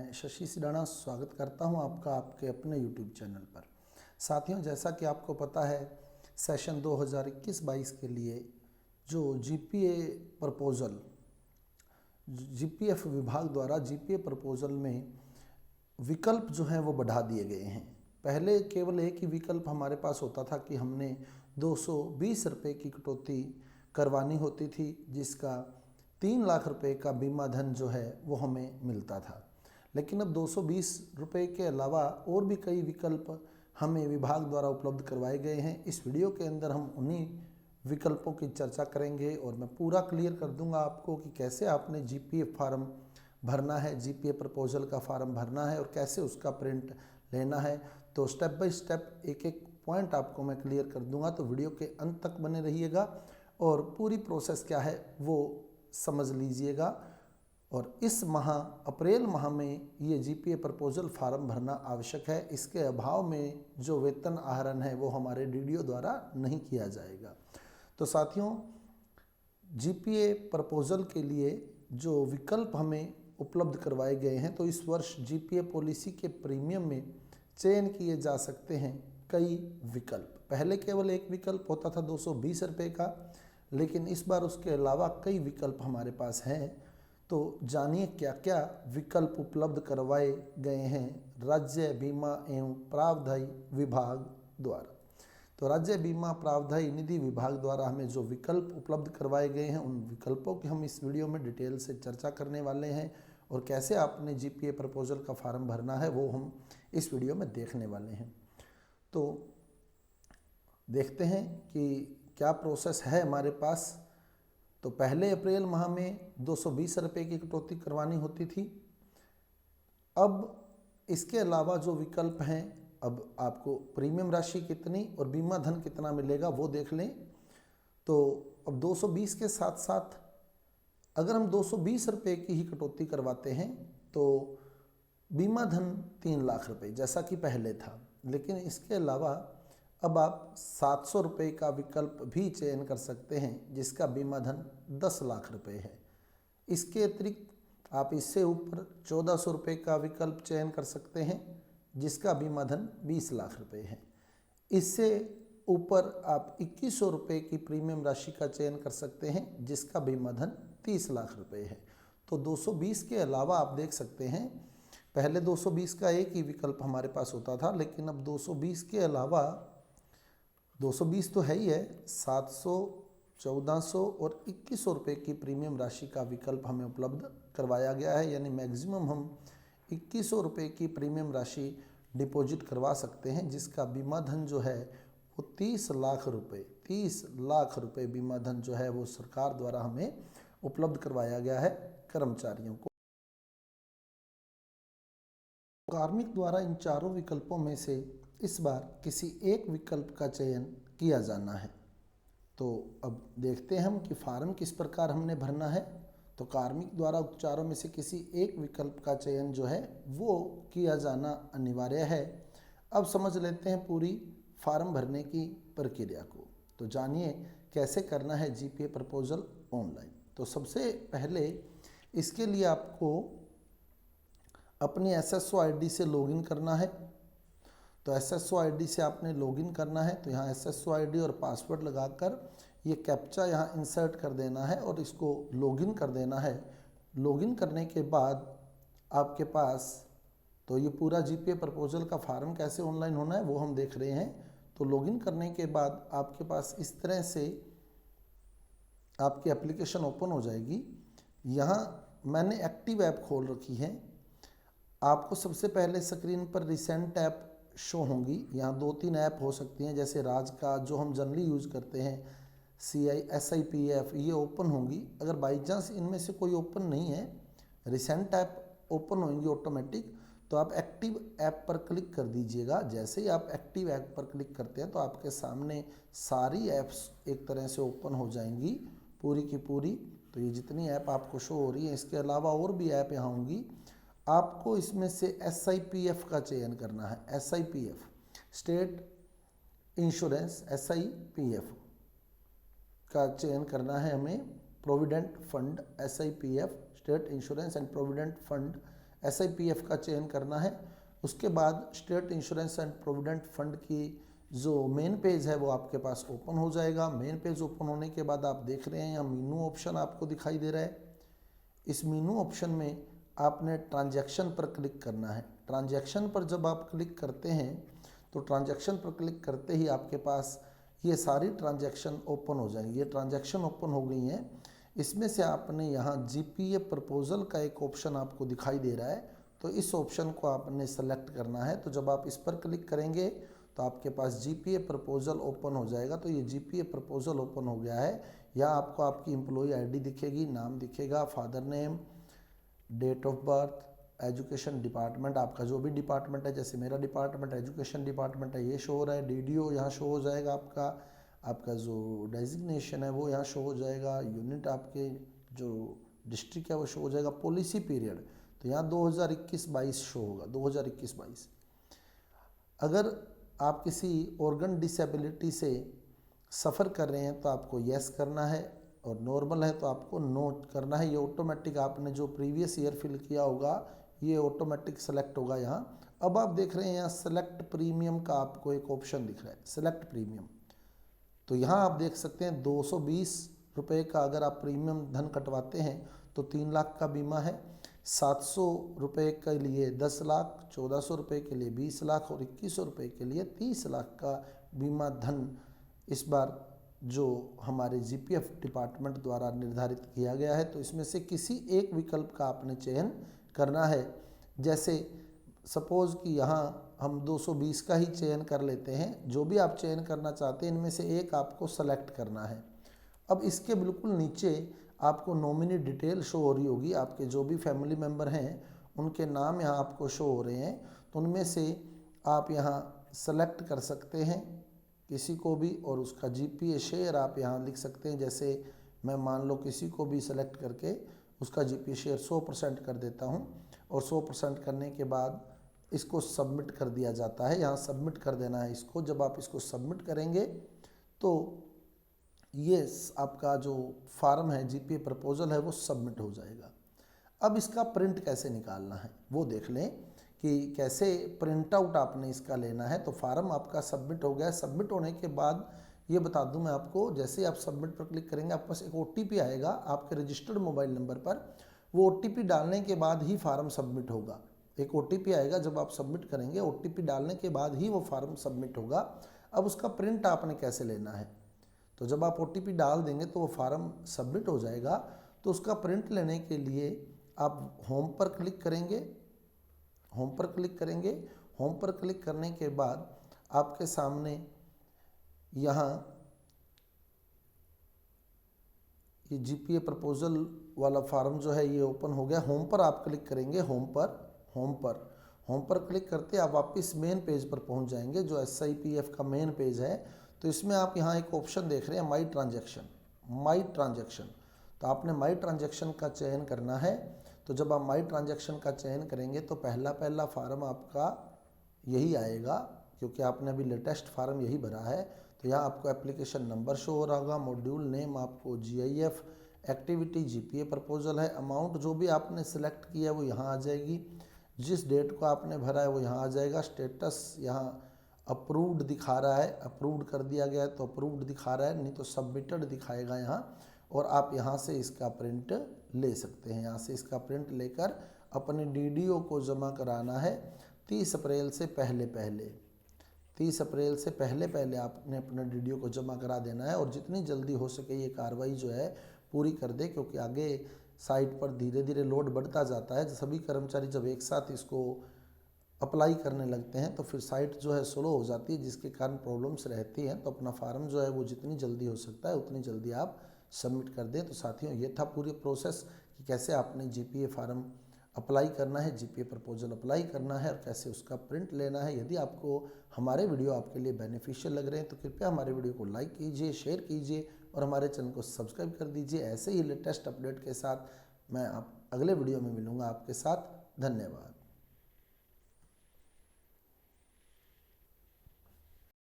मैं शशि सिडाना स्वागत करता हूं आपका आपके अपने YouTube चैनल पर। साथियों, जैसा कि आपको पता है, सेशन 2021-22 के लिए जो जीपीए प्रपोज़ल जीपीएफ विभाग द्वारा जीपीए प्रपोज़ल में विकल्प जो हैं वो बढ़ा दिए गए हैं। पहले केवल एक ही विकल्प हमारे पास होता था कि हमने 220 रुपये की कटौती करवानी होती थी, जिसका 3 लाख रुपए का बीमा धन जो है वो हमें मिलता था। लेकिन अब 220 रुपये के अलावा और भी कई विकल्प हमें विभाग द्वारा उपलब्ध करवाए गए हैं। इस वीडियो के अंदर हम उन्हीं विकल्पों की चर्चा करेंगे और मैं पूरा क्लियर कर दूंगा आपको कि कैसे आपने जीपीए फार्म भरना है, जीपीए प्रपोजल का फार्म भरना है और कैसे उसका प्रिंट लेना है। तो स्टेप बाय स्टेप एक एक पॉइंट आपको मैं क्लियर कर दूंगा, तो वीडियो के अंत तक बने रहिएगा और पूरी प्रोसेस क्या है वो समझ लीजिएगा। और इस माह अप्रैल माह में ये जीपीए प्रपोजल फार्म भरना आवश्यक है। इसके अभाव में जो वेतन आहरण है वो हमारे डीडीओ द्वारा नहीं किया जाएगा। तो साथियों, जीपीए प्रपोजल के लिए जो विकल्प हमें उपलब्ध करवाए गए हैं, तो इस वर्ष जीपीए पॉलिसी के प्रीमियम में चयन किए जा सकते हैं कई विकल्प। पहले केवल एक विकल्प होता था 220 रुपये का, लेकिन इस बार उसके अलावा कई विकल्प हमारे पास हैं। तो जानिए क्या क्या विकल्प उपलब्ध करवाए गए हैं राज्य बीमा एवं प्रावधायी विभाग द्वारा। तो राज्य बीमा प्रावधायी निधि विभाग द्वारा हमें जो विकल्प उपलब्ध करवाए गए हैं, उन विकल्पों की हम इस वीडियो में डिटेल से चर्चा करने वाले हैं और कैसे आपने जीपीए प्रपोजल का फार्म भरना है वो हम इस वीडियो में देखने वाले हैं। तो देखते हैं कि क्या प्रोसेस है हमारे पास। तो पहले अप्रैल माह में 220 रुपये की कटौती करवानी होती थी। अब इसके अलावा जो विकल्प हैं, अब आपको प्रीमियम राशि कितनी और बीमा धन कितना मिलेगा वो देख लें। तो अब 220 के साथ साथ अगर हम 220 रुपये की ही कटौती करवाते हैं तो बीमा धन 3 लाख रुपए जैसा कि पहले था। लेकिन इसके अलावा अब आप 700 रुपये का विकल्प भी चयन कर सकते हैं, जिसका बीमा धन 10 लाख रुपए है। इसके अतिरिक्त आप इससे ऊपर 1400 रुपये का विकल्प चयन कर सकते हैं, जिसका बीमा धन 20 लाख रुपए है। इससे ऊपर आप 2100 रुपये की प्रीमियम राशि का चयन कर सकते हैं, जिसका बीमा धन 30 लाख रुपए है। तो 220 के अलावा आप देख सकते हैं, पहले 220 का एक ही विकल्प हमारे पास होता था, लेकिन अब 220 के अलावा 220 तो है ही है, 700, 1400 और 2100 रुपये की प्रीमियम राशि का विकल्प हमें उपलब्ध करवाया गया है। यानी मैक्सिमम हम 2100 रुपये की प्रीमियम राशि डिपॉजिट करवा सकते हैं, जिसका बीमा धन जो है वो 30 लाख रुपए बीमा धन जो है वो सरकार द्वारा हमें उपलब्ध करवाया गया है कर्मचारियों को। कार्मिक द्वारा इन चारों विकल्पों में से इस बार किसी एक विकल्प का चयन किया जाना है। तो अब देखते हैं हम कि फार्म किस प्रकार हमने भरना है। तो कार्मिक द्वारा उक्त चारों में से किसी एक विकल्प का चयन जो है वो किया जाना अनिवार्य है। अब समझ लेते हैं पूरी फार्म भरने की प्रक्रिया को। तो जानिए कैसे करना है जीपीए प्रपोजल ऑनलाइन। तो सबसे पहले इसके लिए आपको अपनी एसएसओ आईडी से लॉगिन करना है। तो एसएसओ आईडी से आपने लॉगिन करना है, तो यहाँ एसएसओ आईडी और पासवर्ड लगाकर ये कैप्चा यहाँ इंसर्ट कर देना है और इसको लॉगिन कर देना है। लॉगिन करने के बाद आपके पास तो ये पूरा जीपीए प्रपोजल का फार्म कैसे ऑनलाइन होना है वो हम देख रहे हैं। तो लॉगिन करने के बाद आपके पास इस तरह से आपकी एप्लीकेशन ओपन हो जाएगी। यहाँ मैंने एक्टिव ऐप खोल रखी है। आपको सबसे पहले स्क्रीन पर रिसेंट ऐप शो होंगी। यहाँ 2-3 ऐप हो सकती हैं, जैसे राज का जो हम जनरली यूज़ करते हैं, SIPF, ये ओपन होंगी। अगर बाई चांस इनमें से कोई ओपन नहीं है, रिसेंट ऐप ओपन होंगी ऑटोमेटिक, तो आप एक्टिव ऐप पर क्लिक कर दीजिएगा। जैसे ही आप एक्टिव ऐप पर क्लिक करते हैं तो आपके सामने सारी ऐप्स एक तरह से ओपन हो जाएंगी पूरी की पूरी। तो ये जितनी ऐप आपको शो हो रही है, इसके अलावा और भी ऐप यहाँ होंगी। आपको इसमें से SIPF का चयन करना है। SIPF स्टेट इंश्योरेंस, SIPF का चयन करना है हमें। Provident fund, SIPF state insurance and provident fund SIPF का चयन करना है। उसके बाद state insurance and provident fund की जो मेन पेज है वो आपके पास ओपन हो जाएगा। मेन पेज ओपन होने के बाद आप देख रहे हैं यहाँ मीनू ऑप्शन आपको दिखाई दे रहा है। इस मीनू ऑप्शन में आपने ट्रांजैक्शन पर क्लिक करना है। ट्रांजैक्शन पर जब आप क्लिक करते हैं तो ट्रांजैक्शन पर क्लिक करते ही आपके पास ये सारी ट्रांजैक्शन ओपन हो जाएंगी। ये ट्रांजैक्शन ओपन हो गई हैं। इसमें से आपने यहाँ GPA प्रपोजल का एक ऑप्शन आपको दिखाई दे रहा है, तो इस ऑप्शन को आपने सेलेक्ट करना है। तो जब आप इस पर क्लिक करेंगे तो आपके पास GPA प्रपोजल ओपन हो जाएगा। तो ये GPA प्रपोजल ओपन हो गया है। यहाँ आपको आपकी एम्प्लॉई ID दिखेगी, नाम दिखेगा, father name, date of birth, education department, आपका जो भी डिपार्टमेंट है, जैसे मेरा डिपार्टमेंट एजुकेशन डिपार्टमेंट है, ये शो हो रहा है। DDO यहाँ शो हो जाएगा, आपका जो डेजिग्नेशन है वो यहाँ शो हो जाएगा। यूनिट आपके जो डिस्ट्रिक्ट है वो शो हो जाएगा। पॉलिसी पीरियड तो यहाँ 2021-22 शो होगा, 2021-22। अगर आप किसी ऑर्गन डिसेबिलिटी से सफ़र कर रहे हैं तो आपको यस करना है, और नॉर्मल है तो आपको नो करना है। ये ऑटोमेटिक आपने जो प्रीवियस ईयर फिल किया होगा ये ऑटोमेटिक सेलेक्ट होगा यहाँ। अब आप देख रहे हैं यहाँ सेलेक्ट प्रीमियम का आपको एक ऑप्शन दिख रहा है, सेलेक्ट प्रीमियम। तो यहाँ आप देख सकते हैं 220 रुपये का अगर आप प्रीमियम धन कटवाते हैं तो 3 लाख का बीमा है। 700 रुपये के लिए 10 लाख, 1400 रुपये के लिए 20 लाख और 2100 रुपये के लिए 30 लाख का बीमा धन इस बार जो हमारे GPF डिपार्टमेंट द्वारा निर्धारित किया गया है। तो इसमें से किसी एक विकल्प का आपने चयन करना है। जैसे सपोज़ कि यहाँ हम 220 का ही चयन कर लेते हैं। जो भी आप चयन करना चाहते हैं इनमें से एक आपको सेलेक्ट करना है। अब इसके बिल्कुल नीचे आपको नॉमिनी डिटेल शो हो रही होगी। आपके जो भी फैमिली मेम्बर हैं उनके नाम यहाँ आपको शो हो रहे हैं। तो उनमें से आप यहाँ सेलेक्ट कर सकते हैं किसी को भी, और उसका GPA शेयर आप यहाँ लिख सकते हैं। जैसे मैं मान लो किसी को भी सेलेक्ट करके उसका GPA शेयर 100% कर देता हूँ, और 100% करने के बाद इसको सबमिट कर दिया जाता है। यहाँ सबमिट कर देना है इसको। जब आप इसको सबमिट करेंगे तो ये आपका जो फार्म है GPA प्रपोजल है वो सबमिट हो जाएगा। अब इसका प्रिंट कैसे निकालना है वो देख लें कि कैसे प्रिंट आउट आपने इसका लेना है। तो फार्म आपका सबमिट हो गया है। सबमिट होने के बाद ये बता दूं मैं आपको, जैसे आप सबमिट पर क्लिक करेंगे आपके पास एक OTP आएगा आपके रजिस्टर्ड मोबाइल नंबर पर। वो OTP डालने के बाद ही फार्म सबमिट होगा। एक OTP आएगा, जब आप सबमिट करेंगे OTP डालने के बाद ही वो फार्म सबमिट होगा। अब उसका प्रिंट आपने कैसे लेना है, तो जब आप OTP डाल देंगे तो वो फार्म सबमिट हो जाएगा। तो उसका प्रिंट लेने के लिए आप होम पर क्लिक करेंगे। होम पर क्लिक करेंगे। होम पर क्लिक करने के बाद आपके सामने यहाँ ये GPA प्रपोजल वाला फार्म जो है ये ओपन हो गया। होम पर आप क्लिक करेंगे। होम पर क्लिक करते आप वापस मेन पेज पर पहुंच जाएंगे जो SIPF का मेन पेज है। तो इसमें आप यहाँ एक ऑप्शन देख रहे हैं माई ट्रांजैक्शन। तो आपने माई ट्रांजैक्शन का चयन करना है। तो जब आप माई ट्रांजैक्शन का चयन करेंगे तो पहला फार्म आपका यही आएगा, क्योंकि आपने अभी लेटेस्ट फार्म यही भरा है। तो यहाँ आपको एप्लीकेशन नंबर शो हो रहा होगा, मॉड्यूल नेम आपको GIF, एक्टिविटी GPA प्रपोजल है, अमाउंट जो भी आपने सेलेक्ट किया है वो यहाँ आ जाएगी, जिस डेट को आपने भरा है वो यहाँ आ जाएगा। स्टेटस यहाँ अप्रूव्ड दिखा रहा है, अप्रूव्ड कर दिया गया है तो अप्रूव्ड दिखा रहा है, नहीं तो सबमिटेड दिखाएगा यहाँ। और आप यहाँ से इसका प्रिंट ले सकते हैं। यहाँ से इसका प्रिंट लेकर अपने DDO को जमा कराना है 30 अप्रैल से पहले आपने अपने DDO को जमा करा देना है। और जितनी जल्दी हो सके ये कार्रवाई जो है पूरी कर दे, क्योंकि आगे साइट पर धीरे धीरे लोड बढ़ता जाता है। सभी कर्मचारी जब एक साथ इसको अप्लाई करने लगते हैं तो फिर साइट जो है स्लो हो जाती है, जिसके कारण प्रॉब्लम्स रहती हैं। तो अपना फार्म जो है वो जितनी जल्दी हो सकता है उतनी जल्दी आप सबमिट कर दें। तो साथियों ये था पूरी प्रोसेस कि कैसे आपने GPA फार्म अप्लाई करना है, GPA प्रपोजल अप्लाई करना है और कैसे उसका प्रिंट लेना है। यदि आपको हमारे वीडियो आपके लिए बेनिफिशियल लग रहे हैं तो कृपया हमारे वीडियो को लाइक कीजिए, शेयर कीजिए और हमारे चैनल को सब्सक्राइब कर दीजिए। ऐसे ही लेटेस्ट अपडेट के साथ मैं अगले वीडियो में मिलूँगा आपके साथ। धन्यवाद।